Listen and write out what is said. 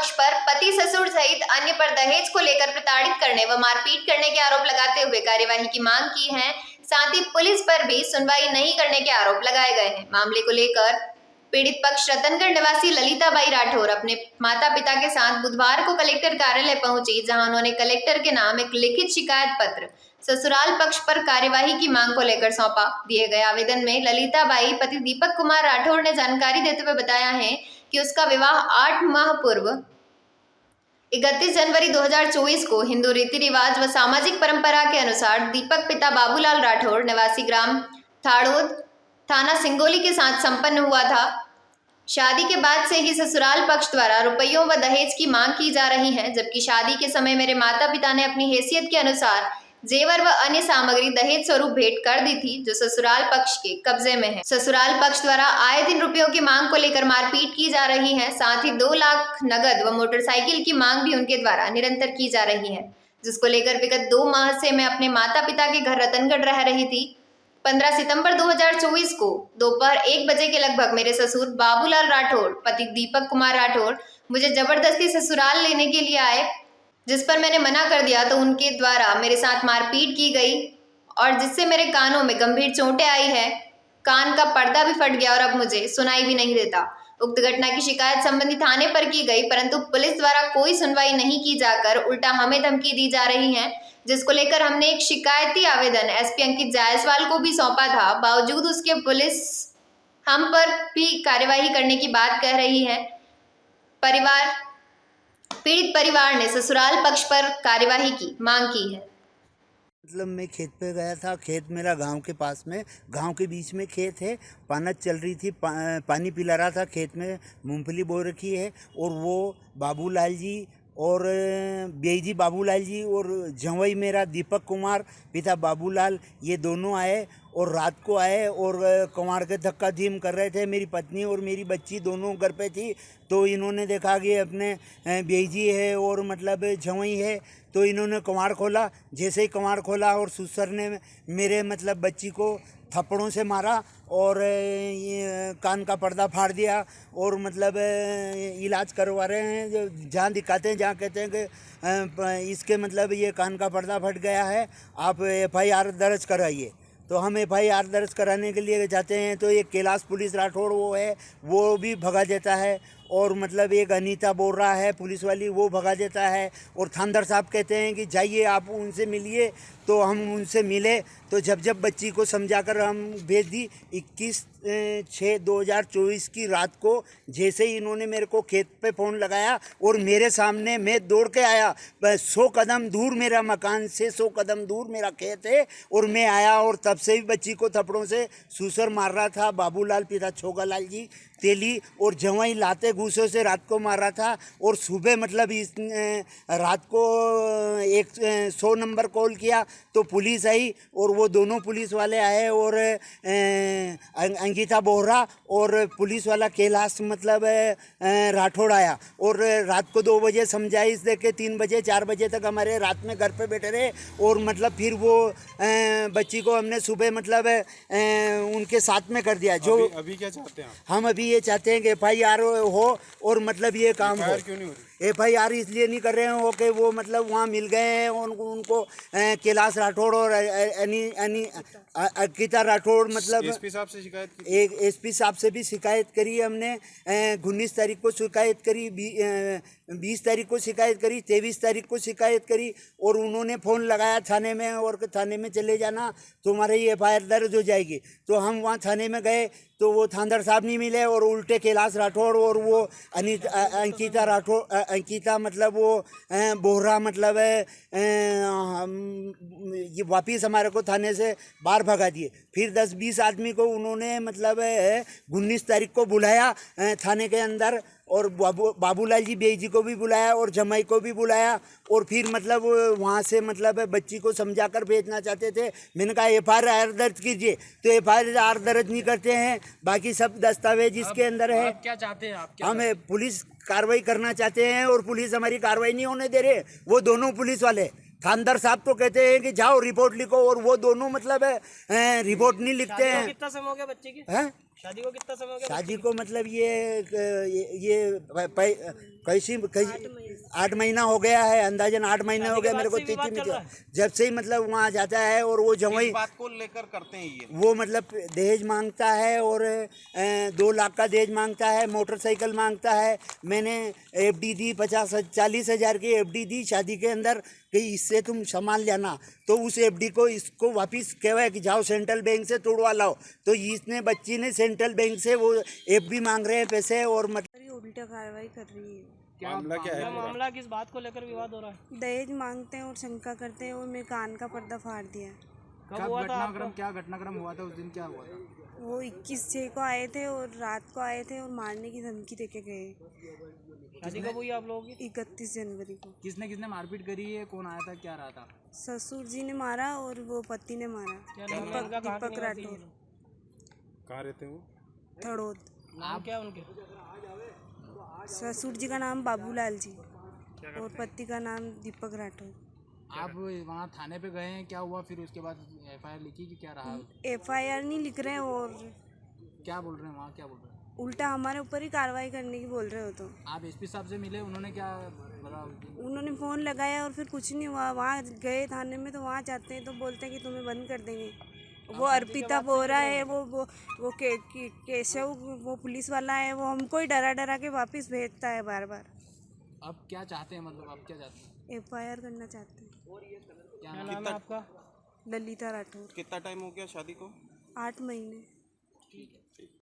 पक्ष पर पति ससुर सहित अन्य पर दहेज को लेकर प्रताड़ित करने व मारपीट करने के आरोप लगाते हुए कार्यवाही की मांग की है। साथ ही पुलिस पर भी सुनवाई नहीं करने के आरोप लगाए गए हैं। मामले को लेकर पीड़ित पक्ष रतनगढ़ निवासी ललिताबाई राठौर अपने माता पिता के साथ बुधवार को कलेक्टर कार्यालय पहुंची, जहां उन्होंने कलेक्टर के नाम एक लिखित शिकायत पत्र ससुराल पक्ष पर कार्यवाही की मांग को लेकर सौंपा। दिए गए आवेदन में ललिताबाई पति दीपक कुमार राठौर ने जानकारी देते हुए बताया है कि उसका विवाह 8 माह पूर्व 31 जनवरी 2024 को हिंदू रीति रिवाज व सामाजिक परंपरा के अनुसार दीपक पिता बाबूलाल राठौर निवासी ग्राम थाड़ोद थाना सिंगोली के साथ संपन्न हुआ था। शादी के बाद से ही ससुराल पक्ष द्वारा रुपयों व दहेज की मांग की जा रही है, जबकि शादी के समय मेरे माता पिता ने अपनी हैसियत के अनुसार जेवर व अन्य सामग्री दहेज स्वरूप भेंट कर दी थी, जो ससुराल पक्ष के कब्जे में है। ससुराल पक्ष द्वारा आए दिन रुपयों की मांग को लेकर मारपीट की जा रही है। साथ ही 2 लाख नगद व मोटरसाइकिल की मांग भी उनके द्वारा निरंतर की जा रही है, जिसको लेकर विगत 2 माह से मैं अपने माता पिता के घर रतनगढ़ रह रही थी। 15 सितंबर 2024 को दोपहर 1 बजे के लगभग मेरे ससुर बाबूलाल राठौर पति दीपक कुमार राठौर मुझे जबरदस्ती ससुराल लेने के लिए आए, जिस पर मैंने मना कर दिया तो उनके द्वारा मेरे साथ मारपीट की गई और जिससे मेरे कानों में गंभीर चोटें आई है। कान का पर्दा भी फट गया और अब मुझे सुनाई भी नहीं देता। उक्त घटना की शिकायत संबंधित थाने पर की गई, परंतु पुलिस द्वारा कोई सुनवाई नहीं की जाकर उल्टा हमें धमकी दी जा रही है, जिसको लेकर हमने एक शिकायती आवेदन एसपी अंकित जायसवाल को भी सौंपा था। बावजूद उसके पुलिस हम पर भी कार्यवाही करने की बात कह रही है। पीड़ित परिवार ने ससुराल पक्ष पर कार्यवाही की मांग की है। मतलब मैं खेत पे गया था। खेत मेरा गांव के पास में, गांव के बीच में खेत है। पानत चल रही थी, पानी पिला रहा था। खेत में मूंगफली बो रखी है और वो बाबूलाल जी और बेईजी बाबूलाल जी और जवई मेरा दीपक कुमार पिता बाबूलाल, ये दोनों आए और रात को आए और कुमार के धक्का धीम कर रहे थे। मेरी पत्नी और मेरी बच्ची दोनों घर पे थी, तो इन्होंने देखा कि अपने बेईजी है और मतलब जवई है, तो इन्होंने कुमार खोला। जैसे ही कुमार खोला और सुसर ने मेरे मतलब बच्ची को थप्पड़ों से मारा और ये कान का पर्दा फाड़ दिया और मतलब इलाज करवा रहे हैं। जो जहाँ दिखाते हैं, जहाँ कहते हैं कि इसके मतलब ये कान का पर्दा फट गया है, आप FIR दर्ज कराइए। तो हम FIR दर्ज कराने के लिए जाते हैं तो एक कैलाश पुलिस राठौड़ वो है, वो भी भगा देता है और मतलब एक अनीता बोल रहा है पुलिस वाली, वो भगा देता है। और थानदार साहब कहते हैं कि जाइए आप उनसे मिलिए, तो हम उनसे मिले। तो जब बच्ची को समझाकर हम भेज दी। 21/6/2024 की रात को जैसे ही इन्होंने मेरे को खेत पे फ़ोन लगाया और मेरे सामने, मैं दौड़ के आया। 100 कदम दूर मेरा मकान से 100 कदम दूर मेरा खेत है और मैं आया और तब से ही बच्ची को थप्पड़ों से सूसर मार रहा था बाबूलाल पिता छोगालाल जी तेली, और जवाई लाते घूसों से रात को मार रहा था। और सुबह मतलब इस रात को 100 नंबर कॉल किया तो पुलिस आई और वो दोनों पुलिस वाले आए और अंकिता बोहरा और पुलिस वाला कैलाश मतलब राठौड़ आया और रात को 2 बजे समझाइश दे के 3 बजे 4 बजे तक हमारे रात में घर पे बैठे रहे। और मतलब फिर वो बच्ची को हमने सुबह मतलब उनके साथ में कर दिया। जो अभी क्या चाहते हैं आप? हम अभी ये चाहते हैं कि FIR हो और मतलब ये काम हो। क्यों नहीं हो रही? FIR इसलिए नहीं कर रहे हैं कि वो मतलब वहाँ मिल गए हैं उनको कैलाश राठौड़ और अंकिता राठौड़ मतलब एसपी साहब से शिकायत की? एक SP साहब से भी शिकायत करी हमने। 19 तारीख को शिकायत करी, 20 तारीख को शिकायत करी, 23 तारीख को शिकायत करी और उन्होंने फ़ोन लगाया थाने में और थाने में चले जाना तुम्हारी FIR दर्ज हो जाएगी। तो हम वहाँ थाने में गए तो वो थानेदार साहब नहीं मिले और उल्टे कैलाश राठौड़ और वो अंकिता राठौड़, अंकिता मतलब वो बोहरा मतलब ये वापिस हमारे को थाने से बाहर भगा दिए। फिर 10-20 आदमी को उन्होंने मतलब 19 तारीख को बुलाया थाने के अंदर और बाबूलाल जी बेईजी को भी बुलाया और जमाई को भी बुलाया और फिर मतलब वहाँ से मतलब बच्ची को समझा कर भेजना चाहते थे। मैंने कहा FIR दर्ज कीजिए, तो FIR दर्ज नहीं करते हैं। बाकी सब दस्तावेज इसके अंदर है। क्या चाहते हैं आप? हम पुलिस कार्रवाई करना चाहते हैं और पुलिस हमारी कार्रवाई नहीं होने दे रहे। वो दोनों पुलिस वाले थानदार साहब तो कहते हैं कि जाओ रिपोर्ट लिखो और वो दोनों मतलब रिपोर्ट नहीं लिखते हैं। कितना समय हो गया बच्चे की? हैं शादी को कितना समय हो गया? शादी को मतलब कैसी 8 महीना हो गया है, अंदाजन 8 महीने हो गया मेरे को। जब से ही मतलब वहाँ जाता है और वो जवाई किस बात को लेकर करते हैं ये? वो मतलब दहेज मांगता है और 2 लाख का दहेज मांगता है, मोटरसाइकिल मांगता है। मैंने एफडी दी, 40 हज़ार की एफडी दी शादी के अंदर कि इससे तुम सामान लेना, तो उस एफडी को इसको वापस कहवा कि जाओ सेंट्रल बैंक से तोड़वा लाओ। तो इसने बच्ची ने सेंट्रल बैंक से वो एफडी मांग रहे हैं पैसे और मतलब उल्टा कार्रवाई कर रही है। मामला क्या है? मामला किस बात को लेकर विवाद हो रहा है? दहेज मांगते हैं और शंका करते हैं और मैं कान का पर्दा फाड़ दिया। कब हुआ था आपका? क्या घटनाक्रम हुआ था उस दिन? क्या हुआ था? वो 21/6 को आए थे और रात को आए थे और मारने की धमकी देके गए। शादी कब हुई आप लोगों की? 31 जनवरी को। किसने मारपीट करी है? कौन आया था? क्या रहा था? ससुर जी ने मारा और वो पति ने मारा। दीपक राठौर, कहाँ रहते हैं वो? थड़ोद। नाम क्या है उनके? ससुर जी का नाम बाबूलाल जी और पति का नाम दीपक राठौर। आप वहाँ थाने पे गए हैं, क्या हुआ फिर उसके बाद? एफआईआर लिखी कि क्या रहा? FIR नहीं लिख रहे हैं और क्या बोल रहे हैं वहाँ? क्या बोल रहे हैं? उल्टा हमारे ऊपर ही कार्रवाई करने की बोल रहे हो। तो आप एसपी साहब से मिले, उन्होंने क्या बोला? उन्होंने फ़ोन लगाया और फिर कुछ नहीं हुआ। वहाँ गए थाने में तो वहाँ जाते हैं तो बोलते हैं कि तुम्हें बंद कर देंगे। वो अर्पिता बोरा है, वो केशव, वो पुलिस वाला है, वो हमको ही डरा के वापस भेजता है बार बार। अब क्या चाहते हैं? मतलब आप क्या चाहते हैं? FIR करना चाहते हैं। क्या क्या नाम? नाम है आपका? ललिता राठौर। कितना टाइम हो गया शादी को? 8 महीने।